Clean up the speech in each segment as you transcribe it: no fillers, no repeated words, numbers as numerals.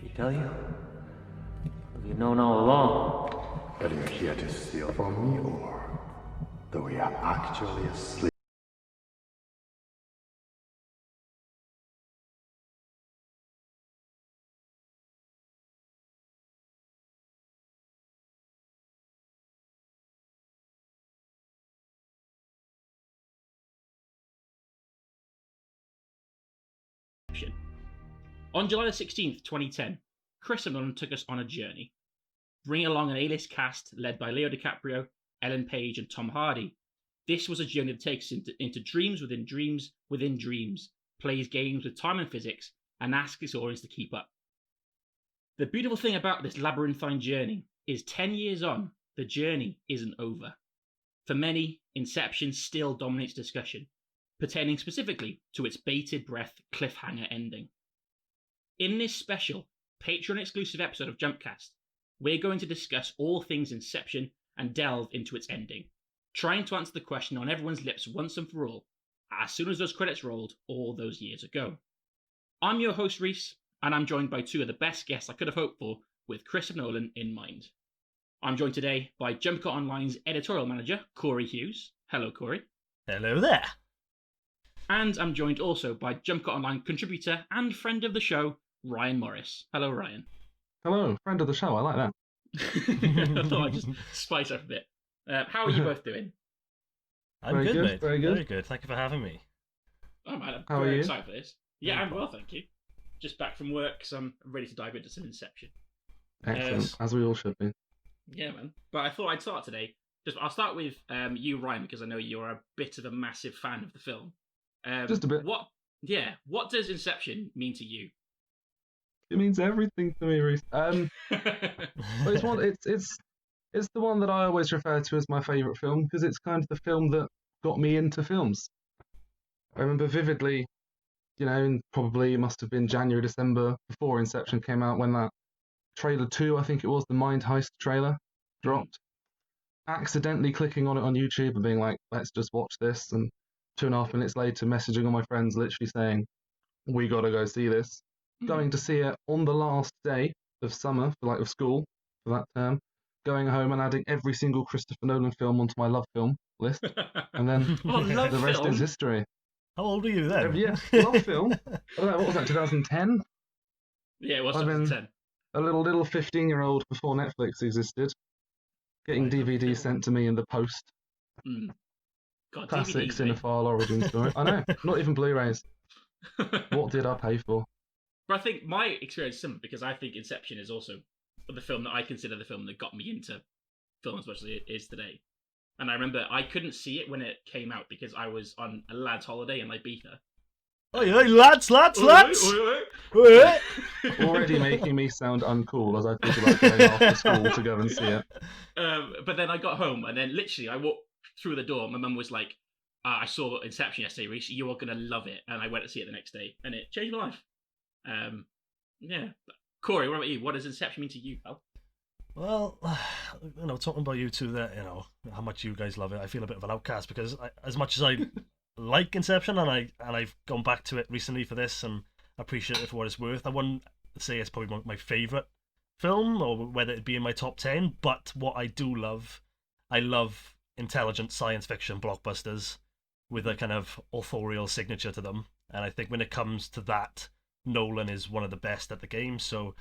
She tell you? Have you known all along? That you're here to steal from me, or that we are actually asleep? On July the 16th, 2010, Chris and Nolan took us on a journey, bringing along an A-list cast led by Leo DiCaprio, Ellen Page, and Tom Hardy. This was a journey that takes us into dreams within dreams within dreams, plays games with time and physics, and asks its audience to keep up. The beautiful thing about this labyrinthine journey is 10 years on, the journey isn't over. For many, Inception still dominates discussion, pertaining specifically to its bated breath cliffhanger ending. In this special, Patreon-exclusive episode of JumpCast, we're going to discuss all things Inception and delve into its ending, trying to answer the question on everyone's lips once and for all, as soon as those credits rolled all those years ago. I'm your host, Rhys, and I'm joined by two of the best guests I could have hoped for, with Chris and Nolan in mind. I'm joined today by JumpCast Online's editorial manager, Corey Hughes. Hello, Corey. Hello there. And I'm joined also by JumpCast Online contributor and friend of the show, Ryan Morris. Hello, Ryan. Hello, friend of the show. I like that. I thought I'd just spice up a bit. How are you both doing? I'm Very good, good, mate. very good. Very good. Thank you for having me. Oh man, I'm How are very you? excited for this. Yeah, I'm well, thank you. Just back from work, so I'm ready to dive into some Inception. Excellent, as we all should be. Yeah, man. But I thought I'd start today. I'll start with you, Ryan, because I know you're a bit of a massive fan of the film. Just a bit. What does Inception mean to you? It means everything to me, Rhys. But it's the one that I always refer to as my favourite film because it's kind of the film that got me into films. I remember vividly, and probably it must have been January, December before Inception came out when that trailer 2, I think it was, the Mind Heist trailer, dropped. Accidentally clicking on it on YouTube and being like, let's just watch this, and 2.5 minutes later messaging all my friends literally saying, we gotta go see this. Going to see it on the last day of summer, of school, for that term. Going home and adding every single Christopher Nolan film onto my love film list. And then the rest is history. How old were you then? Yeah, love film. What was that, 2010? Yeah, it was I've been 2010. a little 15-year-old before Netflix existed. Getting DVDs sent to me in the post. God, Classic DVDs, mate. cinephile origin story. I know, not even Blu-rays. What did I pay for? But I think my experience is similar because I think Inception is also the film that I consider the film that got me into film as much as it is today. And I remember I couldn't see it when it came out because I was on a lad's holiday in Ibiza. Oh, yeah, lads! Already making me sound uncool as I think about going after school to go and see it. But then I got home and then literally I walked through the door. My mum was like, I saw Inception yesterday, Rhys. You are going to love it. And I went to see it the next day and it changed my life. Yeah. Corey, what about you? What does Inception mean to you, pal? Well, talking about you two, that how much you guys love it, I feel a bit of an outcast because as much as I like Inception and I've gone back to it recently for this and appreciate it for what it's worth, I wouldn't say it's probably my favourite film or whether it'd be in my top 10. But what I do love, I love intelligent science fiction blockbusters with a kind of authorial signature to them, and I think when it comes to that, Nolan is one of the best at the game. So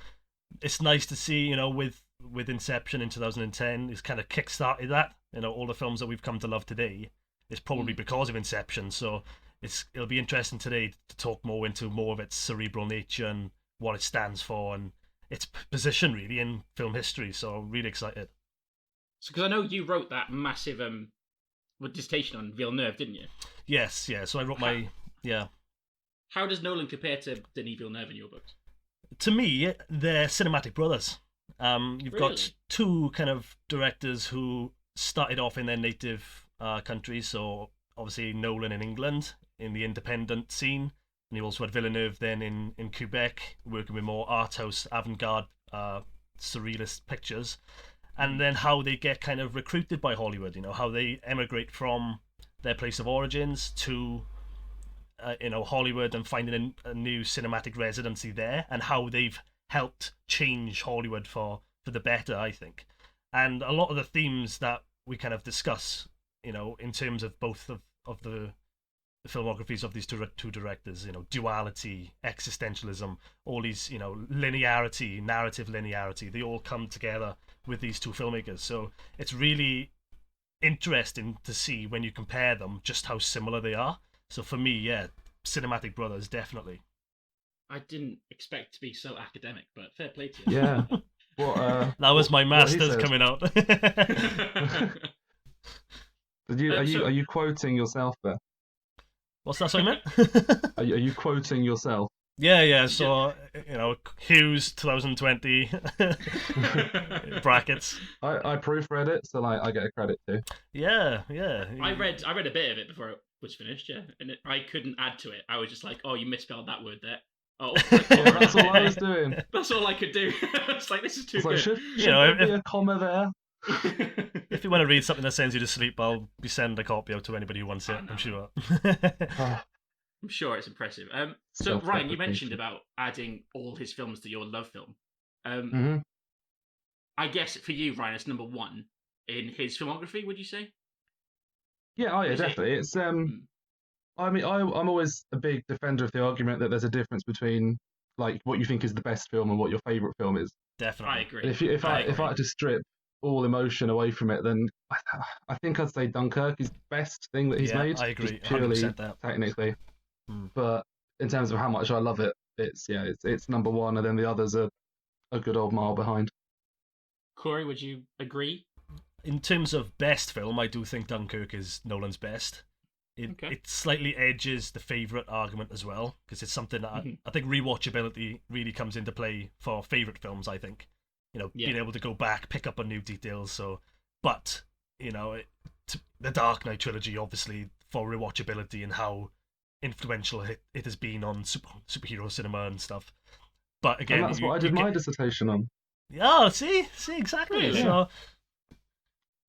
it's nice to see, with Inception in 2010, it's kind of kick-started that. All the films that we've come to love today is probably because of Inception. So it'll be interesting today to talk more into more of its cerebral nature and what it stands for and its position really in film history. So really excited. So, because I know you wrote that massive dissertation on Villeneuve, didn't you? Yes, yeah. So I wrote How does Nolan compare to Denis Villeneuve in your books? To me, they're cinematic brothers. You've got two kind of directors who started off in their native countries. So obviously Nolan in England in the independent scene, and you also had Villeneuve then in Quebec, working with more art house, avant-garde, surrealist pictures. And then how they get kind of recruited by Hollywood. How they emigrate from their place of origins to Hollywood and finding a new cinematic residency there, and how they've helped change Hollywood for the better, I think. And a lot of the themes that we kind of discuss, in terms of both of the filmographies of these two directors, duality, existentialism, all these, linearity, narrative linearity, they all come together with these two filmmakers. So it's really interesting to see when you compare them just how similar they are. So for me, yeah, Cinematic Brothers, definitely. I didn't expect to be so academic, but fair play to you. Yeah. What, that was my master's said. coming out. Are you quoting yourself there? What's that, sorry, mate? Are you quoting yourself? Yeah. So Hughes 2020 brackets. I proofread it, so I get a credit too. Yeah. I read a bit of it before it was finished, yeah, and I couldn't add to it. I was just like, oh, you misspelled that word there. Oh, Yeah, that's all I was doing. That's all I could do. It's like, this is too It's like, good. should there be a comma there? If you want to read something that sends you to sleep, I'll be sending a copy out to anybody who wants it. I'm sure. I'm sure it's impressive. So Ryan, you mentioned about adding all his films to your love film. I guess for you, Ryan, it's number one in his filmography. Would you say? Yeah, definitely. It's I mean, I'm always a big defender of the argument that there's a difference between like what you think is the best film and what your favourite film is. Definitely, I agree. And if I had to strip all emotion away from it, then I think I'd say Dunkirk is the best thing that he's made. I agree, just purely 100% that. technically. But in terms of how much I love it, it's number one, and then the others are a good old mile behind. Corey, would you agree? In terms of best film, I do think Dunkirk is Nolan's best. It slightly edges the favourite argument as well, because it's something that I think rewatchability really comes into play for favourite films, I think. Being able to go back, pick up on new details. But the Dark Knight trilogy, obviously, for rewatchability and how influential it has been on superhero cinema and stuff. But again, and that's what I did my dissertation on. Oh, see, exactly. Really? So,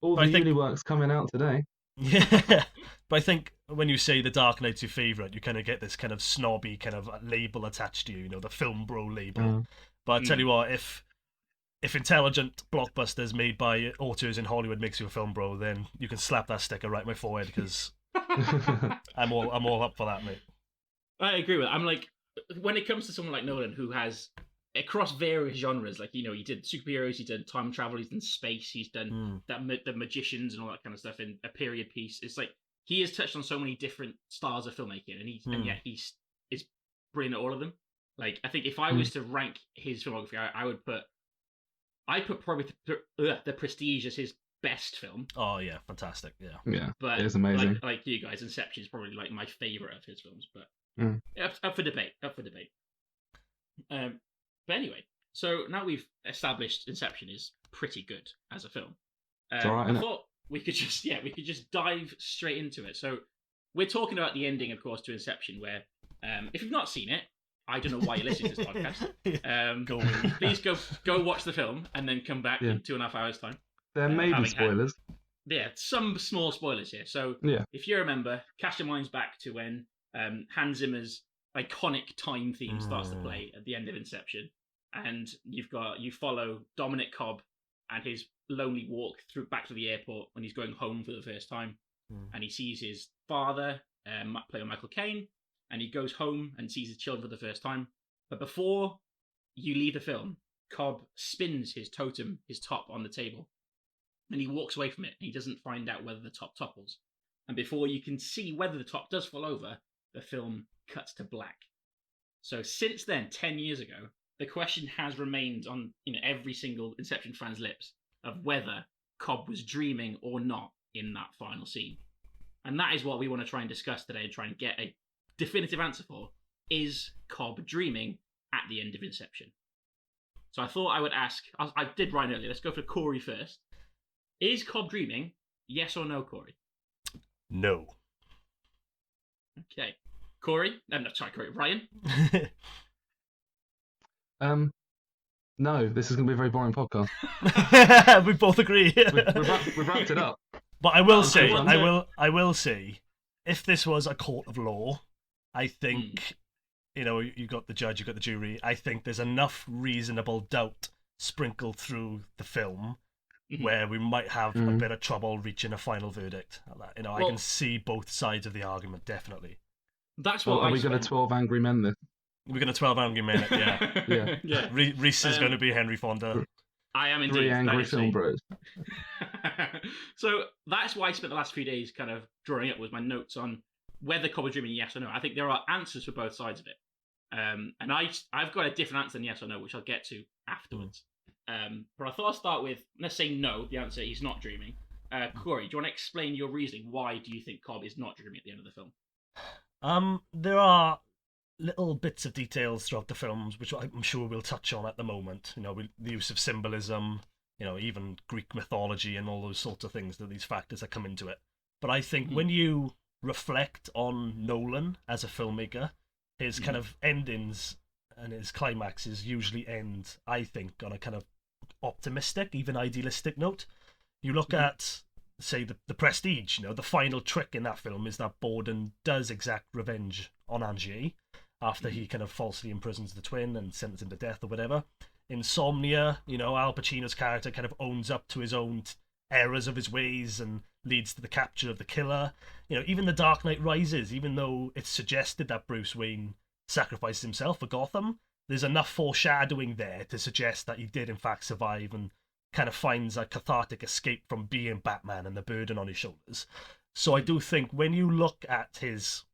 all the uni work's coming out today. Yeah, but I think when you say the Dark Knight's your favourite, you kind of get this kind of snobby kind of label attached to you, the film bro label. But I tell you what, if intelligent blockbusters made by auteurs in Hollywood makes you a film bro, then you can slap that sticker right in my forehead, because I'm all up for that, mate. I agree with that. I'm like, when it comes to someone like Nolan, who has across various genres, like he did superheroes, he's done time travel, he's done space, he's done the magicians and all that kind of stuff in a period piece. It's like he has touched on so many different styles of filmmaking, and yet he's brilliant at all of them. Like, I think if I was to rank his filmography, I'd put probably the Prestige as his best film. Oh yeah, fantastic. Yeah, but it is amazing. Like you guys, Inception is probably like my favorite of his films, but up for debate. But anyway, so now we've established Inception is pretty good as a film. It's all right, I thought we could just dive straight into it. So we're talking about the ending, of course, to Inception, where if you've not seen it, I don't know why you're listening to this podcast. Please go watch the film and then come back in 2.5 hours' time. There may be spoilers. Some small spoilers here. So if you remember, cast your minds back to when Hans Zimmer's iconic time theme starts to play at the end of Inception, and you follow Dominic Cobb and his lonely walk back to the airport when he's going home for the first time, and he sees his father, played by Michael Caine, and he goes home and sees his children for the first time. But before you leave the film, Cobb spins his top on the table, and he walks away from it, and he doesn't find out whether the top topples. And before you can see whether the top does fall over, the film cuts to black. So since then, 10 years ago, the question has remained on every single Inception fan's lips of whether Cobb was dreaming or not in that final scene. And that is what we want to try and discuss today and try and get a definitive answer for. Is Cobb dreaming at the end of Inception? So I thought I would ask, I did Ryan earlier, let's go for Corey first. Is Cobb dreaming? Yes or no, Corey? No. Okay. Corey? Ryan? No, this is going to be a very boring podcast. We both agree. We've wrapped it up. But I will say, if this was a court of law, I think you know, you got the judge, you got the jury. I think there's enough reasonable doubt sprinkled through the film where we might have a bit of trouble reaching a final verdict. You know, I can see both sides of the argument, definitely. That's what are we going to 12 Angry Men this? We're going to 12 Angry Men, yeah. Yeah. Rhys is going to be Henry Fonda. I am indeed. 3 Angry Film Bros. So that's why I spent the last few days kind of drawing up with my notes on whether Cobb was dreaming, yes or no. I think there are answers for both sides of it. And I've got a different answer than yes or no, which I'll get to afterwards. But I thought I'll start with, let's say no, the answer, he's not dreaming. Corey, do you want to explain your reasoning? Why do you think Cobb is not dreaming at the end of the film? There are little bits of details throughout the films, which I'm sure we'll touch on at the moment. You know, the use of symbolism, you know, even Greek mythology and all those sorts of things, these factors that come into it. But I think when you reflect on Nolan as a filmmaker, his kind of endings and his climaxes usually end, I think, on a kind of optimistic, even idealistic note. You look at, say, the Prestige. You know, the final trick in that film is that Borden does exact revenge on Angier after he kind of falsely imprisons the twin and sentences him to death or whatever. Insomnia, you know, Al Pacino's character kind of owns up to his own errors of his ways and leads to the capture of the killer. You know, even The Dark Knight Rises, even though it's suggested that Bruce Wayne sacrifices himself for Gotham, there's enough foreshadowing there to suggest that he did in fact survive and kind of finds a cathartic escape from being Batman and the burden on his shoulders. So I do think when you look at his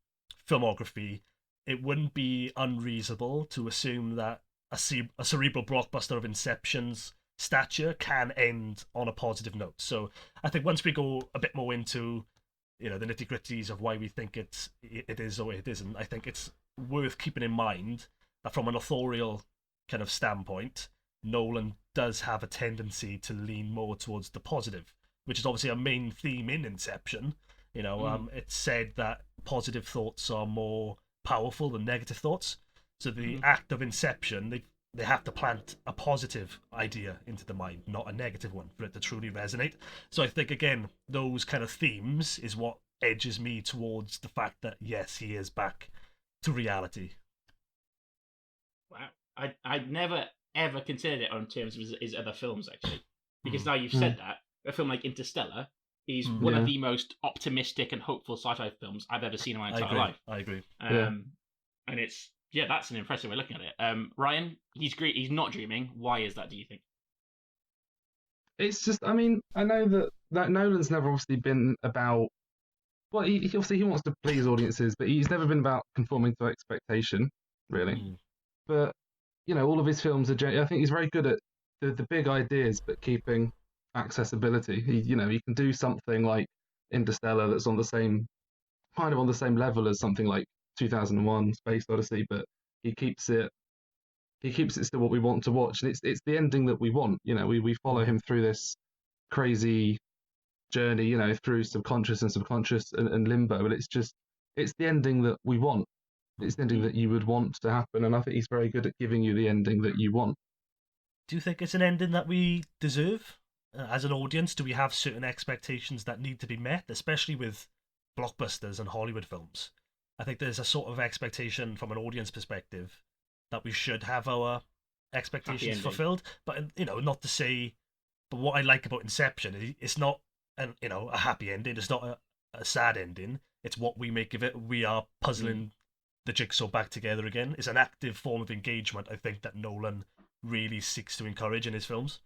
filmography, it wouldn't be unreasonable to assume that a cerebral blockbuster of Inception's stature can end on a positive note. So I think once we go a bit more into, you know, the nitty-gritties of why we think it is or it isn't, I think it's worth keeping in mind that from an authorial kind of standpoint, Nolan does have a tendency to lean more towards the positive, which is obviously a main theme in Inception. You know, it's said that positive thoughts are more powerful than negative thoughts. So the act of Inception, they have to plant a positive idea into the mind, not a negative one, for it to truly resonate. So I think, again, those kind of themes is what edges me towards the fact that, yes, he is back to reality. Wow. I'd never, ever considered it on terms of his other films, actually. Because now you've said that, a film like Interstellar is one of the most optimistic and hopeful sci-fi films I've ever seen in my entire life. I agree. And it's, that's an impressive way of looking at it. Ryan, he's great. He's not dreaming. Why is that, do you think? It's just, I mean, I know that Nolan's never obviously been about, well, he obviously he wants to please audiences, but he's never been about conforming to expectation, really. But, you know, all of his films are, I think he's very good at the big ideas, but keeping accessibility. He can do something like Interstellar that's on the same level as something like 2001: Space Odyssey, but he keeps it still what we want to watch, and it's the ending that we want. You know, we follow him through this crazy journey, you know, through subconscious and limbo, and it's the ending that we want. It's the ending that you would want to happen, and I think he's very good at giving you the ending that you want. Do you think it's an ending that we deserve? As an audience, do we have certain expectations that need to be met, especially with blockbusters and Hollywood films? I think there's a sort of expectation from an audience perspective that we should have our expectations fulfilled. But, you know, not to say, but what I like about Inception, it's not a happy ending. It's not a sad ending. It's what we make of it. We are puzzling the jigsaw back together again. It's an active form of engagement, I think, that Nolan really seeks to encourage in his films.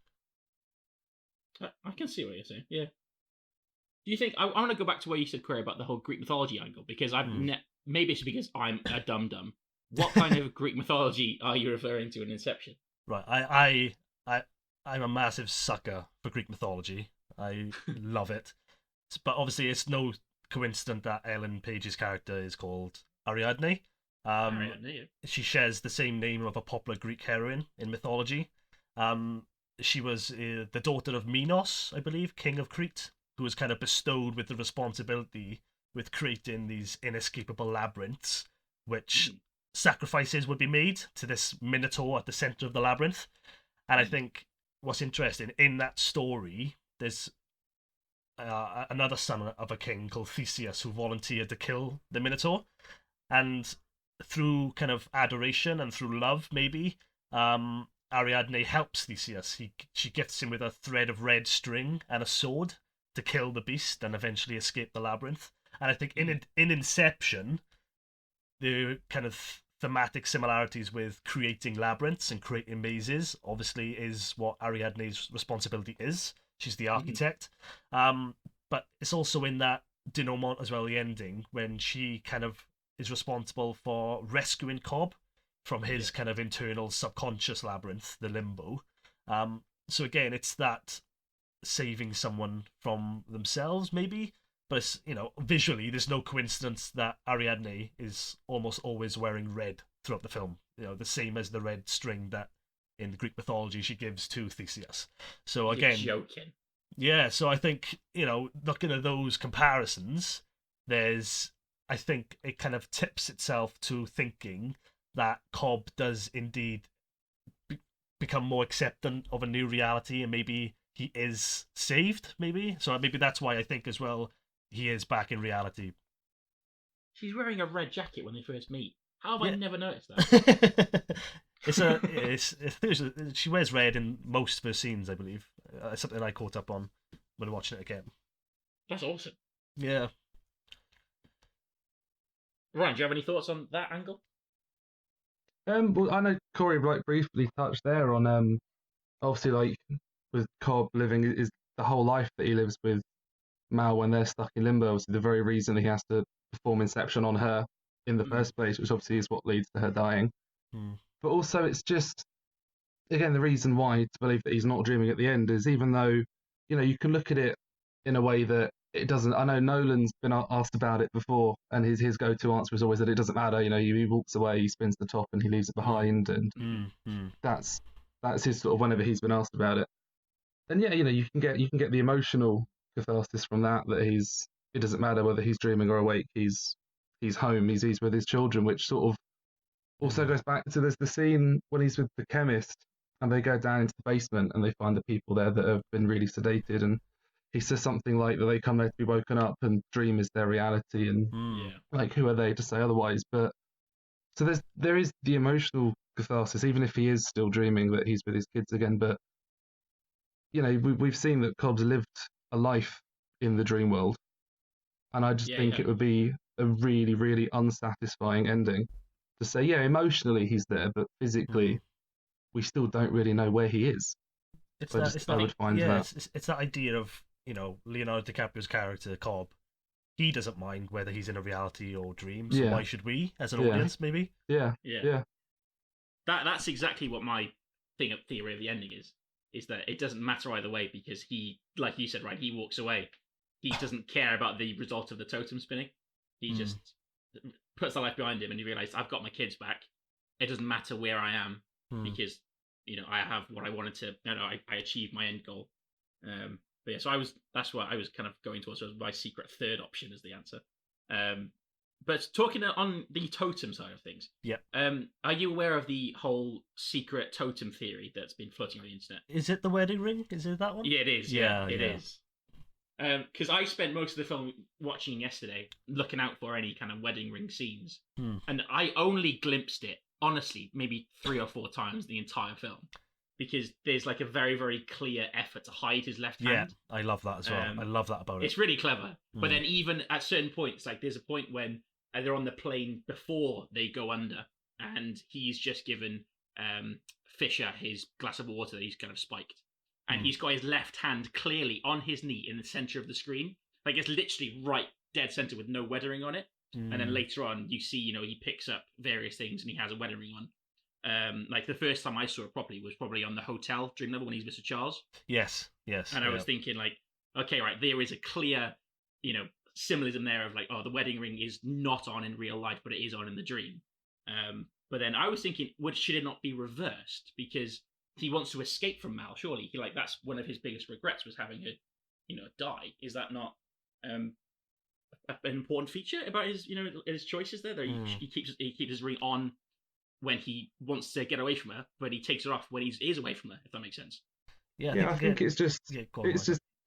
I can see what you're saying, yeah. Do you think, I want to go back to what you said, Corey, about the whole Greek mythology angle, because maybe it's because I'm a dum-dum. What kind of Greek mythology are you referring to in Inception? Right, I'm a massive sucker for Greek mythology. I love it. But obviously it's no coincidence that Ellen Page's character is called Ariadne. She shares the same name of a popular Greek heroine in mythology. She was the daughter of Minos, I believe, king of Crete, who was kind of bestowed with the responsibility with creating these inescapable labyrinths, which sacrifices would be made to this minotaur at the center of the labyrinth. And I think what's interesting in that story, there's another son of a king called Theseus who volunteered to kill the minotaur, and through kind of adoration and through love, maybe, Ariadne helps Theseus. She gifts him with a thread of red string and a sword to kill the beast and eventually escape the labyrinth. And I think in Inception, the kind of thematic similarities with creating labyrinths and creating mazes obviously is what Ariadne's responsibility is. She's the architect. But it's also in that denouement as well, the ending, when she kind of is responsible for rescuing Cobb from his kind of internal subconscious labyrinth, the limbo. So again, it's that saving someone from themselves, maybe. But it's, visually, there's no coincidence that Ariadne is almost always wearing red throughout the film. The same as the red string that in Greek mythology she gives to Theseus. So again, You're joking. yeah. So I think looking at those comparisons, I think it kind of tips itself to thinking that Cobb does indeed become more acceptant of a new reality, and maybe he is saved. Maybe that's why I think as well he is back in reality. She's wearing a red jacket when they first meet. How have I never noticed that? She wears red in most of her scenes, I believe. Something I caught up on when watching it again. That's awesome. Yeah. Ryan, do you have any thoughts on that angle? Well, I know Corey briefly touched there on obviously with Cobb living is the whole life that he lives with Mal when they're stuck in limbo. Obviously, the very reason he has to perform Inception on her in the first place, which obviously is what leads to her dying. But also, it's just again the reason why to believe that he's not dreaming at the end is even though you can look at it in a way that it doesn't. I know Nolan's been asked about it before, and his go-to answer is always that it doesn't matter. He walks away, he spins the top, and he leaves it behind, and that's his sort of whenever he's been asked about it. And yeah, you can get the emotional catharsis from that it doesn't matter whether he's dreaming or awake. He's home. He's with his children, which sort of also goes back to there's the scene when he's with the chemist, and they go down into the basement and they find the people there that have been really sedated, and he says something like that they come there to be woken up and dream is their reality, and who are they to say otherwise? But so there is the emotional catharsis, even if he is still dreaming that he's with his kids again. But we've seen that Cobb's lived a life in the dream world, and I just think it would be a really, really unsatisfying ending to say, emotionally he's there, but physically we still don't really know where he is. It's that idea of Leonardo DiCaprio's character Cobb. He doesn't mind whether he's in a reality or dream, so why should we as an audience? Maybe. Yeah. That's exactly what my theory of the ending is that it doesn't matter either way, because he, like you said, right, he walks away. He doesn't care about the result of the totem spinning. He just puts the life behind him, and he realizes, I've got my kids back. It doesn't matter where I am, because I have what I wanted to. I achieved my end goal. But yeah, so that's what I was kind of going towards. So my secret third option is the answer. But talking on the totem side of things, are you aware of the whole secret totem theory that's been floating on the internet? Is it the wedding ring? Is it that one? Yeah, it is. Yeah, it is. Because I spent most of the film watching yesterday looking out for any kind of wedding ring scenes, and I only glimpsed it, honestly, maybe 3 or 4 times the entire film, because there's a very, very clear effort to hide his left hand. Yeah, I love that as well. I love that about it. It's really clever. But then even at certain points, there's a point when they're on the plane before they go under, and he's just given Fisher his glass of water that he's kind of spiked. And he's got his left hand clearly on his knee in the center of the screen. It's literally right dead center with no wedding ring on it. And then later on, you see, he picks up various things and he has a wedding ring on. The first time I saw it properly was probably on the hotel dream level when he's Mr. Charles. Yes. And I was thinking, okay, right, there is a clear, symbolism there of the wedding ring is not on in real life, but it is on in the dream. But then I was thinking, should it not be reversed? Because he wants to escape from Mal, surely. That's one of his biggest regrets, was having her, die. Is that not an important feature about his choices there? That he keeps his ring on when he wants to get away from her, but he takes it off when he is away from her, if that makes sense. I think it's just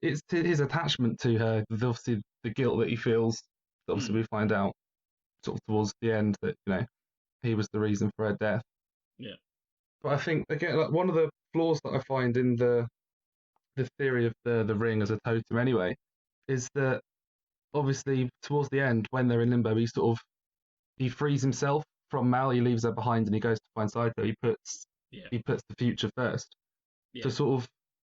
it's his attachment to her. Obviously, the guilt that he feels. Obviously, we find out sort of towards the end that he was the reason for her death. Yeah. But I think, again, like one of the flaws that I find in the theory of the ring as a totem anyway, is that obviously towards the end, when they're in limbo, he frees himself from Mal, he leaves her behind and he goes to find Saito. He puts the future first. Yeah. So sort of,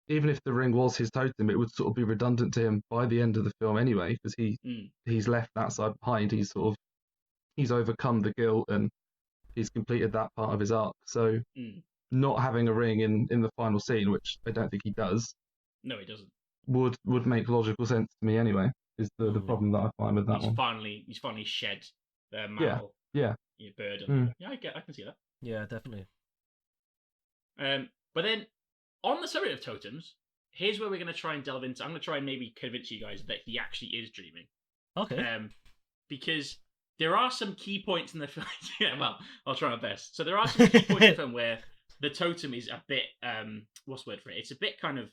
even if the ring was his totem, it would sort of be redundant to him by the end of the film anyway, because he's left that side behind. He's overcome the guilt and he's completed that part of his arc. So not having a ring in the final scene, which I don't think he does. No, he doesn't. Would make logical sense to me anyway. Is the problem that I find with that one. He's finally shed the Mal burden. Yeah, I can see that. Yeah, definitely. But then on the subject of totems, here's where we're going to try and delve into. I'm going to try and maybe convince you guys that he actually is dreaming. Okay. Because there are some key points in the film. Yeah, well, I'll try my best. So there are some key points in the film where the totem is a bit what's the word for it? It's a bit kind of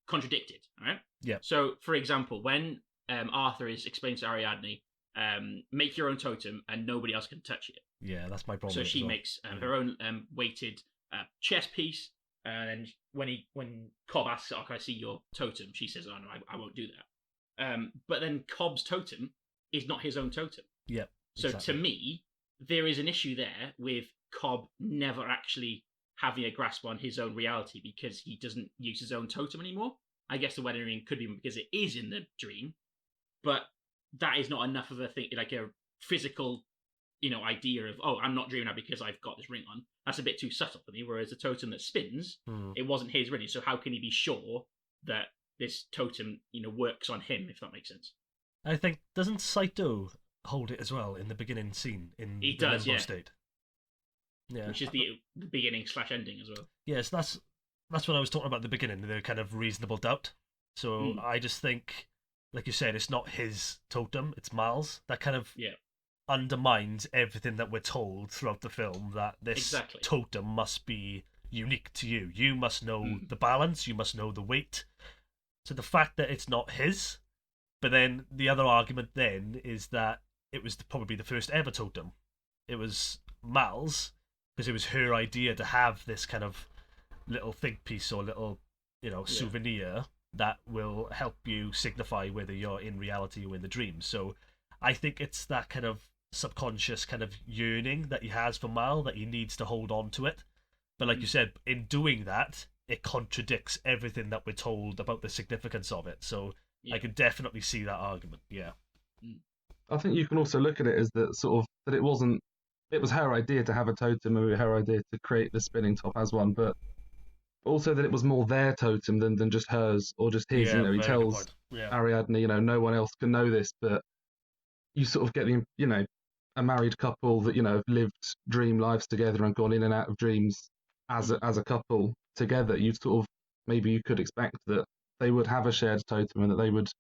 contradicted, right? Yeah. So, for example, when Arthur is explaining to Ariadne, make your own totem and nobody else can touch it. Yeah, that's my problem. So she makes her own weighted chess piece, and then when Cobb asks, "Oh, can I see your totem?" she says, "Oh no, I won't do that." But then Cobb's totem is not his own totem. Yeah. So to me, there is an issue there with Cobb never actually having a grasp on his own reality because he doesn't use his own totem anymore. I guess the wedding ring could be because it is in the dream, but that is not enough of a thing, like a physical, idea of, oh, I'm not dreaming now because I've got this ring on. That's a bit too subtle for me. Whereas the totem that spins, it wasn't his ring. So how can he be sure that this totem, works on him, if that makes sense? I think, doesn't Saito hold it as well in the beginning scene in the limbo state? Yeah. Which is the beginning / ending as well. Yes, that's what I was talking about at the beginning, the kind of reasonable doubt. So I just think, like you said, it's not his totem, it's Mal's. That kind of undermines everything that we're told throughout the film, that this totem must be unique to you. You must know the balance, you must know the weight. So the fact that it's not his, but then the other argument then is that it was probably the first ever totem. It was Mal's, because it was her idea to have this kind of little think piece or little, souvenir that will help you signify whether you're in reality or in the dream. So I think it's that kind of subconscious kind of yearning that he has for Mal, that he needs to hold on to it. But like you said, in doing that, it contradicts everything that we're told about the significance of it. So I can definitely see that argument. Yeah. I think you can also look at it as that it was her idea to have a totem, and her idea to create the spinning top as one, but also that it was more their totem than just hers or just his. He tells Ariadne, no one else can know this, but you sort of get a married couple that have lived dream lives together and gone in and out of dreams as a couple together. Maybe you could expect that they would have a shared totem and that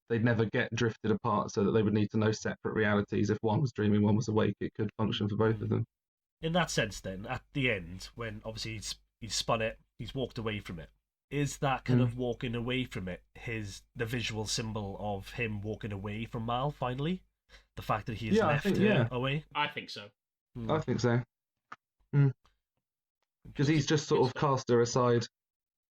they'd never get drifted apart, so that they would need to know separate realities. If one was dreaming, one was awake, it could function for both of them. In that sense, then, at the end, when obviously he's spun it, he's walked away from it, is that kind of walking away from it the visual symbol of him walking away from Mal, finally? The fact that he has left her away? I think so. I think so. Because he's just sort of cast her aside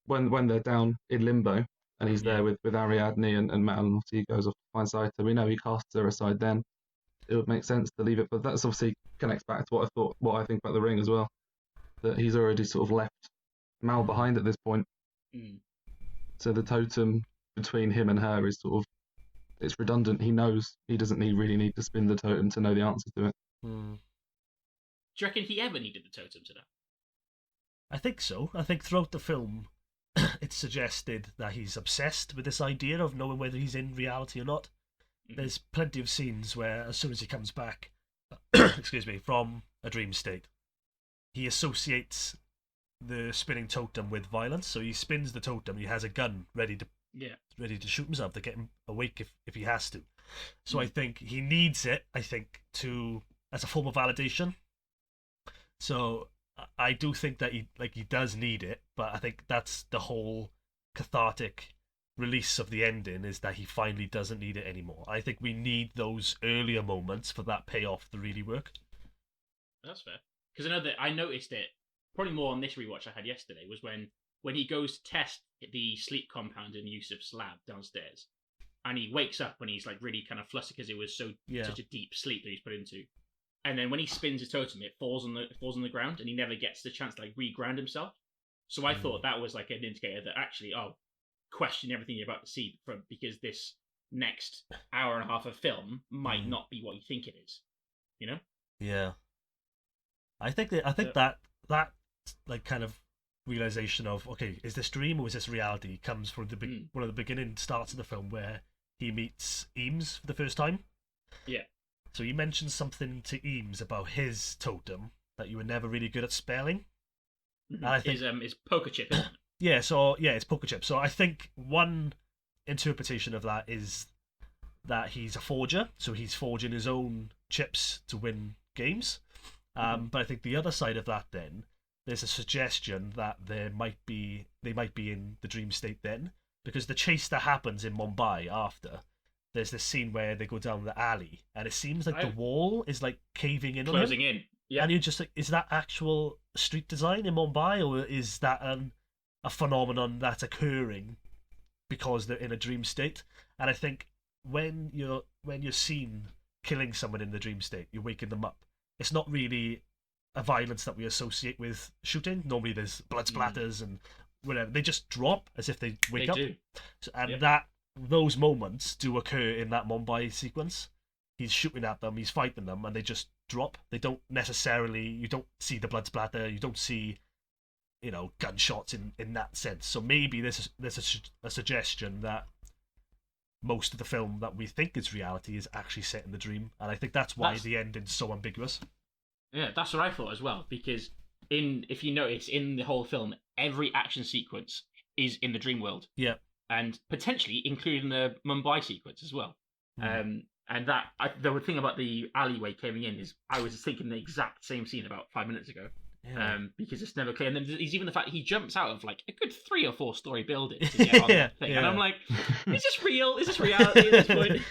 when they're down in limbo. And he's there with Ariadne and Mal, and obviously he goes off to find Saito. We know he casts her aside then. It would make sense to leave it, but that's obviously connects back to what I think about the ring as well. That he's already sort of left Mal behind at this point. So the totem between him and her is it's redundant. He knows he doesn't really need to spin the totem to know the answer to it. Do you reckon he ever needed the totem to that? I think so. I think throughout the film, it's suggested that he's obsessed with this idea of knowing whether he's in reality or not. There's plenty of scenes where, as soon as he comes back, from a dream state, he associates the spinning totem with violence. So he spins the totem, he has a gun ready to shoot himself to get him awake if he has to. So I think he needs it, as a form of validation. So I do think that he does need it, but I think that's the whole cathartic release of the ending, is that he finally doesn't need it anymore. I think we need those earlier moments for that payoff to really work. That's fair. Because I noticed it probably more on this rewatch I had yesterday was when he goes to test the sleep compound in Yusuf's lab downstairs, and he wakes up and he's like really kind of flustered because it was such a deep sleep that he's put into. And then when he spins his totem, it falls on the ground, and he never gets the chance to like re-ground himself. So I thought that was like an indicator that actually, question everything you're about to see because this next hour and a half of film might not be what you think it is. You know? Yeah. I think that like kind of realization of, okay, is this dream or is this reality, comes from one of the beginning starts of the film where he meets Eames for the first time. Yeah. So you mentioned something to Eames about his totem that you were never really good at spelling. Mm-hmm. And I think is poker chip, isn't it? It's poker chip. So I think one interpretation of that is that he's a forger, so he's forging his own chips to win games. But I think the other side of that, then, there's a suggestion that they might be in the dream state then, because the chase that happens in Mumbai after, there's this scene where they go down the alley, and it seems like the wall is like caving in, closing in. Yeah, and you're just like, is that actual street design in Mumbai, or is that a phenomenon that's occurring because they're in a dream state? And I think when you're seen killing someone in the dream state, you're waking them up. It's not really a violence that we associate with shooting. Normally there's blood splatters and whatever. They just drop as if they wake up. Do. So, and those moments do occur in that Mumbai sequence. He's shooting at them, he's fighting them, and they just drop. They don't necessarily, you don't see the blood splatter, you don't see, gunshots in that sense. So maybe there's a suggestion that most of the film that we think is reality is actually set in the dream, and I think that's why the ending's so ambiguous. Yeah, that's what I thought as well, because if you notice, in the whole film, every action sequence is in the dream world. Yeah. And potentially including the Mumbai sequence as well. And the thing about the alleyway coming in is I was thinking the exact same scene about 5 minutes ago. Yeah. Because it's never clear. And then there's even the fact he jumps out of like a good 3 or 4 story building to get on that thing. Yeah. And I'm like, is this real? Is this reality at this point?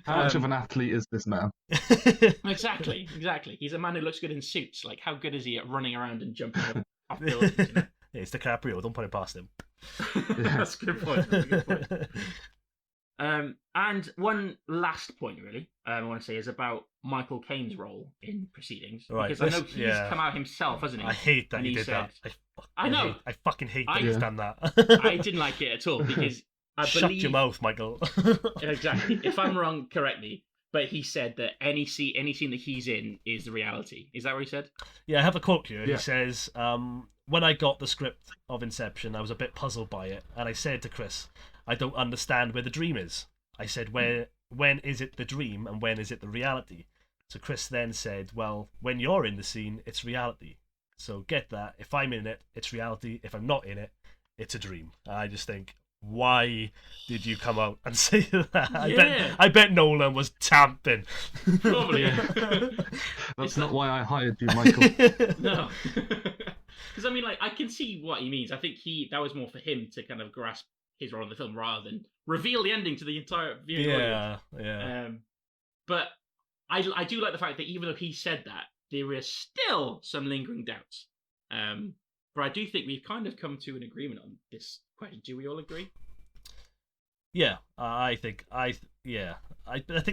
How much of an athlete is this man? Exactly. He's a man who looks good in suits. Like, how good is he at running around and jumping off buildings? Yeah, it's DiCaprio. Don't put it past him. That's a good point. And one last point, really, I want to say is about Michael Caine's role in Proceedings. Right, because I know he's come out himself, hasn't he? I hate that he did that. I know. I fucking hate that he's done that. I didn't like it at all because I Shut your mouth, Michael. Exactly. If I'm wrong, correct me. But he said that any scene that he's in is the reality. Is that what he said? Yeah, I have a quote here. Yeah. He says, when I got the script of Inception, I was a bit puzzled by it. And I said to Chris, I don't understand where the dream is. I said, when is it the dream and when is it the reality? So Chris then said, well, when you're in the scene, it's reality. So get that. If I'm in it, it's reality. If I'm not in it, it's a dream. I just think, why did you come out and say that? Yeah. I bet Nolan was tamping. Probably. That's not why I hired you, Michael. No. Because I mean, like, I can see what he means. I think that was more for him to kind of grasp his role in the film rather than reveal the ending to the entire viewing audience. Yeah. But I do like the fact that even though he said that, there is still some lingering doubts. But I do think we've kind of come to an agreement on this question. Do we all agree? Yeah, I think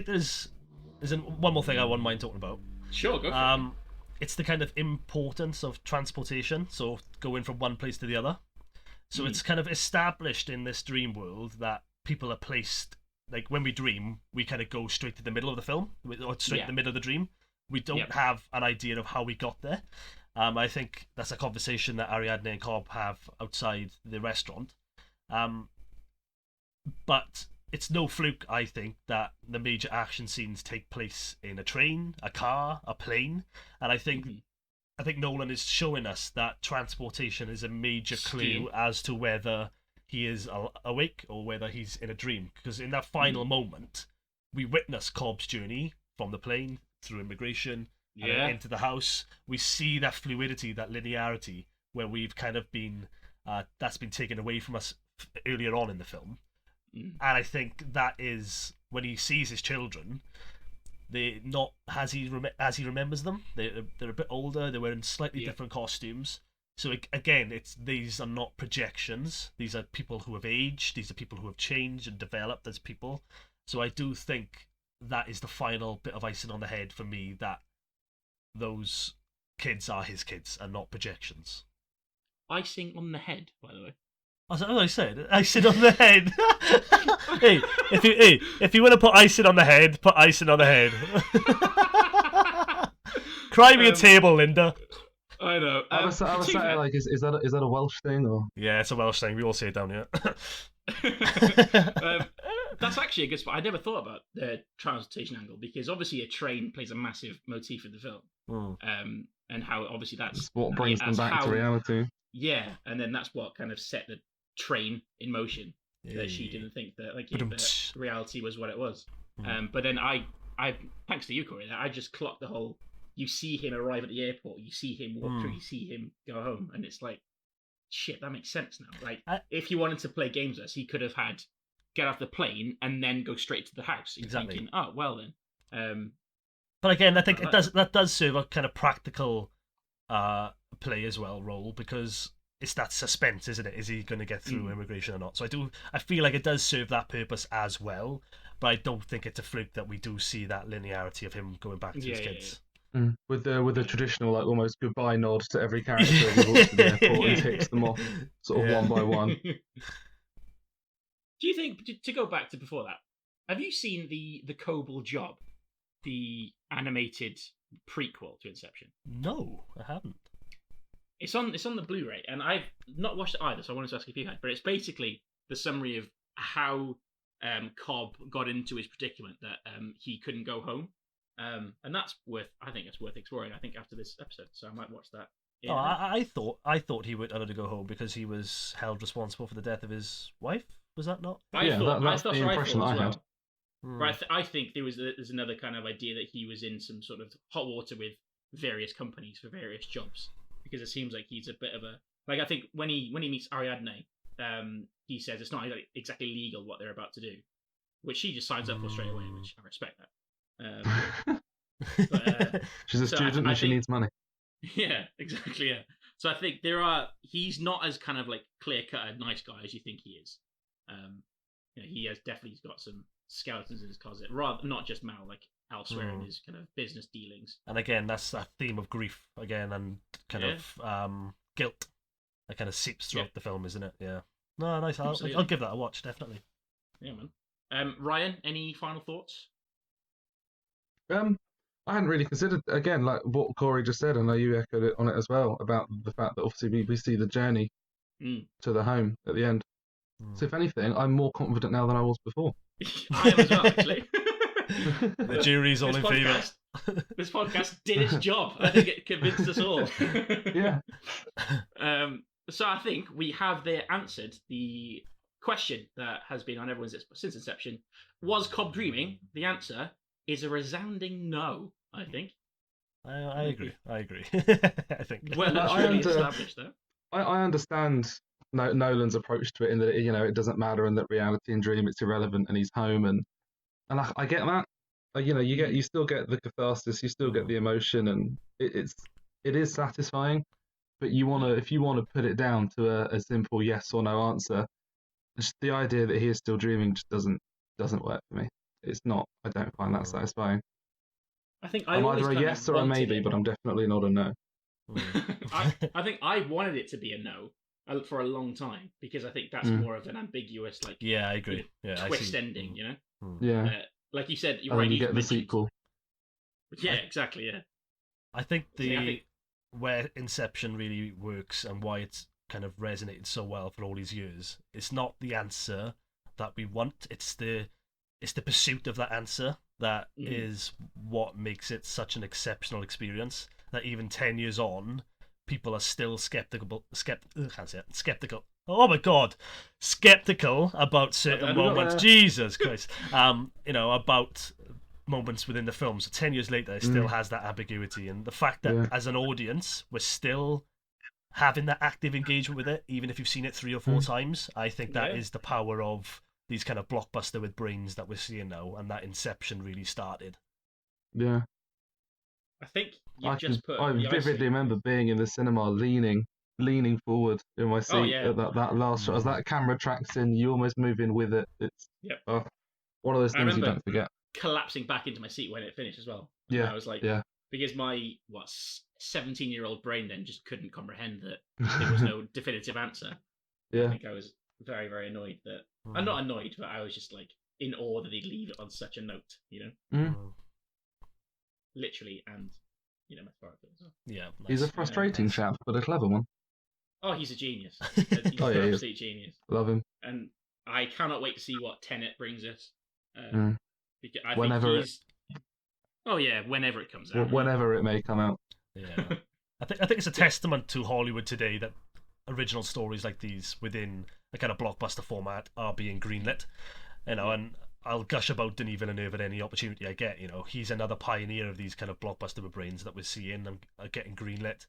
there's one more thing I wouldn't mind talking about. Sure, go for it. It's the kind of importance of transportation, so going from one place to the other. So it's kind of established in this dream world that people are placed, like when we dream, we kind of go straight to the middle of the film, or straight to the middle of the dream. We don't have an idea of how we got there. I think that's a conversation that Ariadne and Cobb have outside the restaurant. But it's no fluke, I think, that the major action scenes take place in a train, a car, a plane. And I think Nolan is showing us that transportation is a major clue as to whether he is awake or whether he's in a dream. Because in that final moment, we witness Cobb's journey from the plane through immigration and then into the house. We see that fluidity, that linearity, where we've kind of been that's been taken away from us earlier on in the film. And I think that is when he sees his children, They not as he remembers them. They're a bit older. They're wearing slightly different costumes. So again, these are not projections. These are people who have aged. These are people who have changed and developed as people. So I do think that is the final bit of icing on the head for me, that those kids are his kids and not projections. Icing on the head, by the way. That's what I said. Icing on the head. Hey, if you want to put icing on the head, put icing on the head. Cry me a table, Linda. I know. I was saying, like, is that a Welsh thing or? Yeah, it's a Welsh thing. We all say it down here. That's actually a good spot. I never thought about the transportation angle, because obviously a train plays a massive motif in the film, and how obviously that's what brings them back to reality. Yeah, and then that's what kind of set the train in motion. That she didn't think that that reality was what it was. But then I thanks to you, Corey, I just clocked the whole. You see him arrive at the airport, you see him walk through, you see him go home, and it's like, shit, that makes sense now. Like, if he wanted to play games with us, he could have had get off the plane and then go straight to the house. Exactly. Thinking, oh well then. But again, I think that does serve a kind of practical play as well role, because it's that suspense, isn't it? Is he going to get through immigration or not? So I feel like it does serve that purpose as well. But I don't think it's a fluke that we do see that linearity of him going back to his kids. With the traditional, like, almost goodbye nod to every character as he walks to the airport and takes them off sort of one by one. Do you think, to go back to before that, have you seen the Coble Job, the animated prequel to Inception? No, I haven't. It's on the Blu-ray, and I've not watched it either, so I wanted to ask if you had. But it's basically the summary of how Cobb got into his predicament that he couldn't go home. And I think it's worth exploring. I think after this episode, so I might watch that. I thought he would have to go home because he was held responsible for the death of his wife. Was that not? That's the impression I had. But I think there's another kind of idea that he was in some sort of hot water with various companies for various jobs, because it seems like he's a bit of a, like, I think when he meets Ariadne, he says it's not exactly legal what they're about to do, which she just signs up for straight away, which I respect that. She's a student and she needs money. Yeah, exactly. Yeah. So I think he's not as kind of like clear cut a nice guy as you think he is. He has definitely got some skeletons in his closet, rather not just Mal, like elsewhere in his kind of business dealings. And again, that's that theme of grief again, and kind of guilt that kind of seeps throughout the film, isn't it? Yeah. No, nice. I'll give that a watch, definitely. Yeah, man. Ryan, any final thoughts? I hadn't really considered, again, like what Corey just said. I know you echoed it on it as well, about the fact that obviously we see the journey to the home at the end. So if anything, I'm more confident now than I was before. I am as well, actually. The jury's all in favour. This podcast did its job. I think it convinced us all. Yeah. So I think we have there answered the question that has been on everyone's lips since Inception. Was Cobb dreaming? The answer is a resounding no, I think. I agree. I think. Well, established, though. I understand Nolan's approach to it, in that it doesn't matter, and that reality and dream, it's irrelevant, and he's home, and I get that. You still get the catharsis, you still get the emotion, and it is satisfying. But if you want to put it down to a simple yes or no answer, just the idea that he is still dreaming just doesn't work for me. It's not. I don't find that satisfying. I think I'm either a yes or a maybe, but I'm definitely not a no. I think I wanted it to be a no for a long time, because I think that's more of an ambiguous, like, yeah, I agree. Twist ending, Yeah. Like you said, and then you get the sequel. Yeah, exactly. Yeah. I think where Inception really works and why it's kind of resonated so well for all these years, it's not the answer that we want. It's the pursuit of that answer that is what makes it such an exceptional experience, that even 10 years on, people are still skeptical. Oh my God, skeptical about certain moments. Jesus Christ. About moments within the film. So 10 years later, it still has that ambiguity, and the fact that as an audience, we're still having that active engagement with it, even if you've seen it 3 or 4 times. I think that is the power of these kind of blockbuster with brains that we're seeing now, and that Inception really started. Yeah. I think I you've just put I the vividly icing. remember being in the cinema, leaning forward in my seat yeah. at that last shot. As that camera tracks in, you almost move in with it. It's Yep. one of those I things you remember don't forget. collapsing back into my seat when it finished as well. And Yeah. I was like, Yeah. because my 17-year-old brain then just couldn't comprehend that there was no definitive answer. I Yeah. think I was very, very annoyed that. I'm not annoyed, but I was just like in awe that he'd leave it on such a note, literally and metaphorically as well. Yeah, nice. He's a frustrating chap, but a clever one. Oh, he's a genius. He's an absolute genius. Love him. And I cannot wait to see what Tenet brings us. Because I Whenever think Oh yeah, whenever it comes out. Whenever it may come out. Yeah, I think it's a testament to Hollywood today that original stories like these within a kind of blockbuster format are being greenlit. And I'll gush about Denis Villeneuve at any opportunity I get. He's another pioneer of these kind of blockbuster brains that we're seeing and are getting greenlit.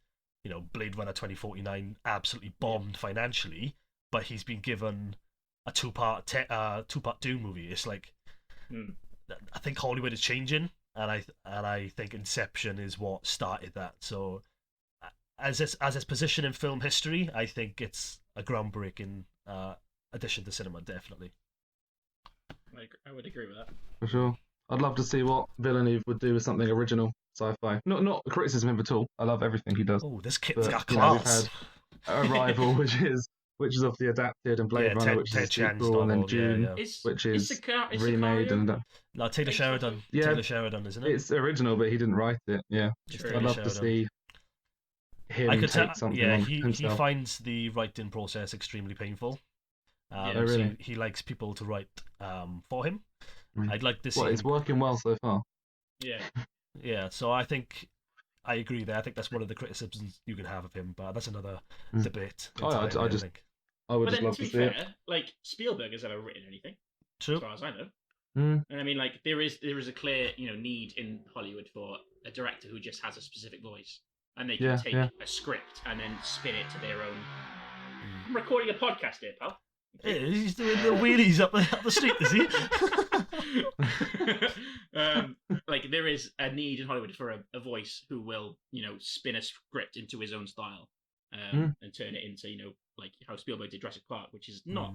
Blade Runner 2049 absolutely bombed financially, but he's been given a two-part Dune movie. It's like I think Hollywood is changing, and I think Inception is what started that. So as its position in film history, I think it's a groundbreaking addition to cinema, definitely. I would agree with that. For sure. I'd love to see what Villeneuve would do with something original sci-fi. Not a criticism of him at all. I love everything he does. Oh, this kid's got We've class. had Arrival, which is obviously adapted, and Blade Runner, which is a sequel, and then Dune, which is remade and no, Taylor Sheridan. Yeah, Taylor Sheridan, isn't it? It's original, but he didn't write it. Yeah, I'd love to see him take something on himself. He finds the writing process extremely painful. Really? So he likes people to write for him. I'd like to see. Well, it's working well so far. Yeah. Yeah, so I think I agree there. I think that's one of the criticisms you can have of him, but that's another debate. I would just love to see it. Like Spielberg has never written anything, True. as far as I know. And I mean, like there is a clear need in Hollywood for a director who just has a specific voice, and they can take a script and then spin it to their own. I'm recording a podcast here, pal. Yeah, he's doing the wheelies up the street, is he? Like there is a need in Hollywood for a voice who will, spin a script into his own style, and turn it into, like how Spielberg did Jurassic Park, which is not,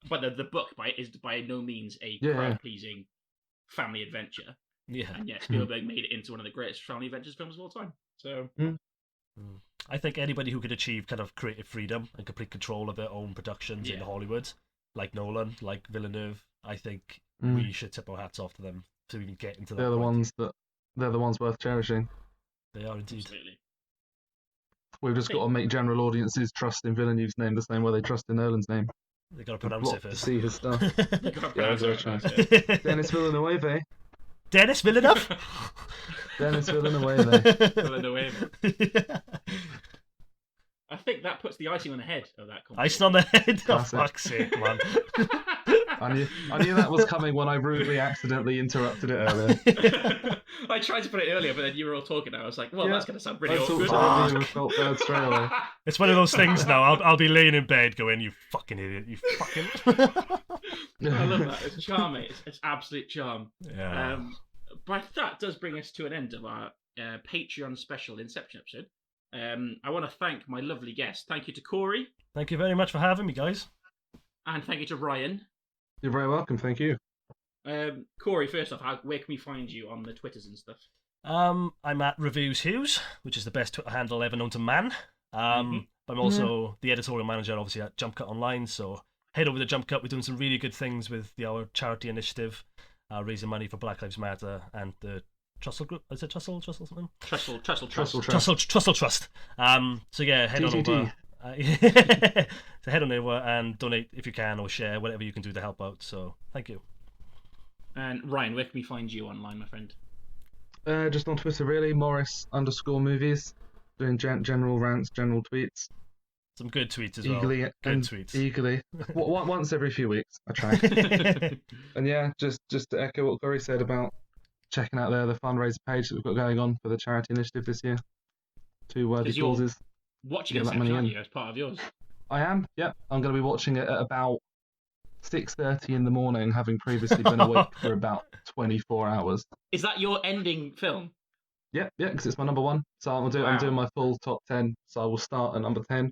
but the book is by no means a crowd-pleasing family adventure. Yeah, and yet Spielberg made it into one of the greatest family adventures films of all time. So. I think anybody who could achieve kind of creative freedom and complete control of their own productions in Hollywood, like Nolan, like Villeneuve, I think we should tip our hats off to them to even get into that. They're the ones worth cherishing. They are indeed. Absolutely. We've just got to make general audiences trust in Villeneuve's name the same way they trust in Nolan's name. They got to pronounce it first. To see his stuff. Yeah, Dennis Villeneuve. Dennis Villeneuve. Dennis Villeneuve. Villeneuve. I think that puts the icing on the head of that conversation. Icing on the head? Oh, fuck's sake, man. I knew that was coming when I rudely accidentally interrupted it earlier. I tried to put it earlier, but then you were all talking and I was like, well, that's going to sound pretty awkward. I felt bad straight away. It's one of those things now. I'll be laying in bed going, you fucking idiot, you fucking... I love that. It's charming. It's absolute charm. Yeah. But that does bring us to an end of our Patreon special Inception episode. I want to thank my lovely guest. Thank you to Corey. Thank you very much for having me, guys. And thank you to Ryan. You're very welcome. Thank you. Corey, first off, where can we find you on the Twitters and stuff? I'm at Reviews Hughes, which is the best Twitter handle ever known to man. I'm also the editorial manager, obviously, at JumpCut Online. So head over to JumpCut. We're doing some really good things with our charity initiative, raising money for Black Lives Matter and the Trussell Group. Is it Trussell something? Trussell Trust. So yeah, head on over. So head on over and donate if you can, or share whatever you can do to help out. So thank you. And Ryan, where can we find you online, my friend? Just on Twitter, really. Morris_movies. Doing general rants, general tweets. Some good tweets as eagerly, well. Good tweets. Eagerly. Once every few weeks, I try. And yeah, just to echo what Corey said about checking out the fundraiser page that we've got going on for the charity initiative this year. 2 worthy causes. Watching Inception, aren't you, as part of yours? I am, yeah. I'm going to be watching it at about 6:30 in the morning, having previously been awake for about 24 hours. Is that your ending film? Yeah, because it's my number one. So I'm doing my full top 10. So I will start at number 10,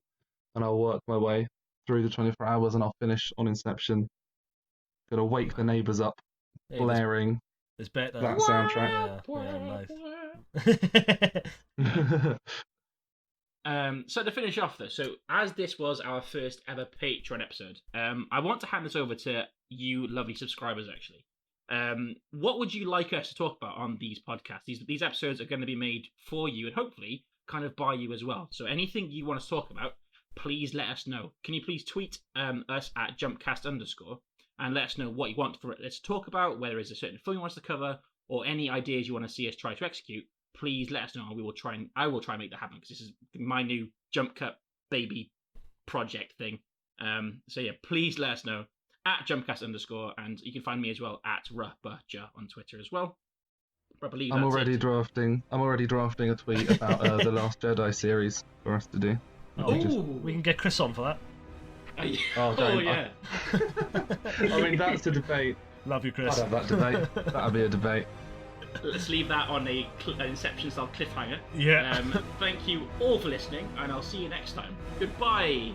and I'll work my way through the 24 hours, and I'll finish on Inception. Gonna wake the neighbours up, blaring It's better. that soundtrack. Nice. So to finish off though, so as this was our first ever Patreon episode, I want to hand this over to you lovely subscribers actually. What would you like us to talk about on these podcasts? These episodes are going to be made for you and hopefully kind of by you as well. So anything you want to talk about, please let us know. Can you please tweet us at JumpCast _ and let us know what you want for us to talk about, whether it's a certain film you want us to cover, or any ideas you want to see us try to execute. Please let us know, and I will try and make that happen because this is my new Jump Cut baby project thing. So yeah, please let us know at JumpCast _ and you can find me as well at Ruhbutcher on Twitter as well. I believe I'm already drafting a tweet about the Last Jedi series for us to do. We can get Chris on for that. Oh yeah. I mean, that's a debate. Love you, Chris. I'd have that debate. That'd be a debate. Let's leave that on an Inception-style cliffhanger. Yeah. Thank you all for listening, and I'll see you next time. Goodbye.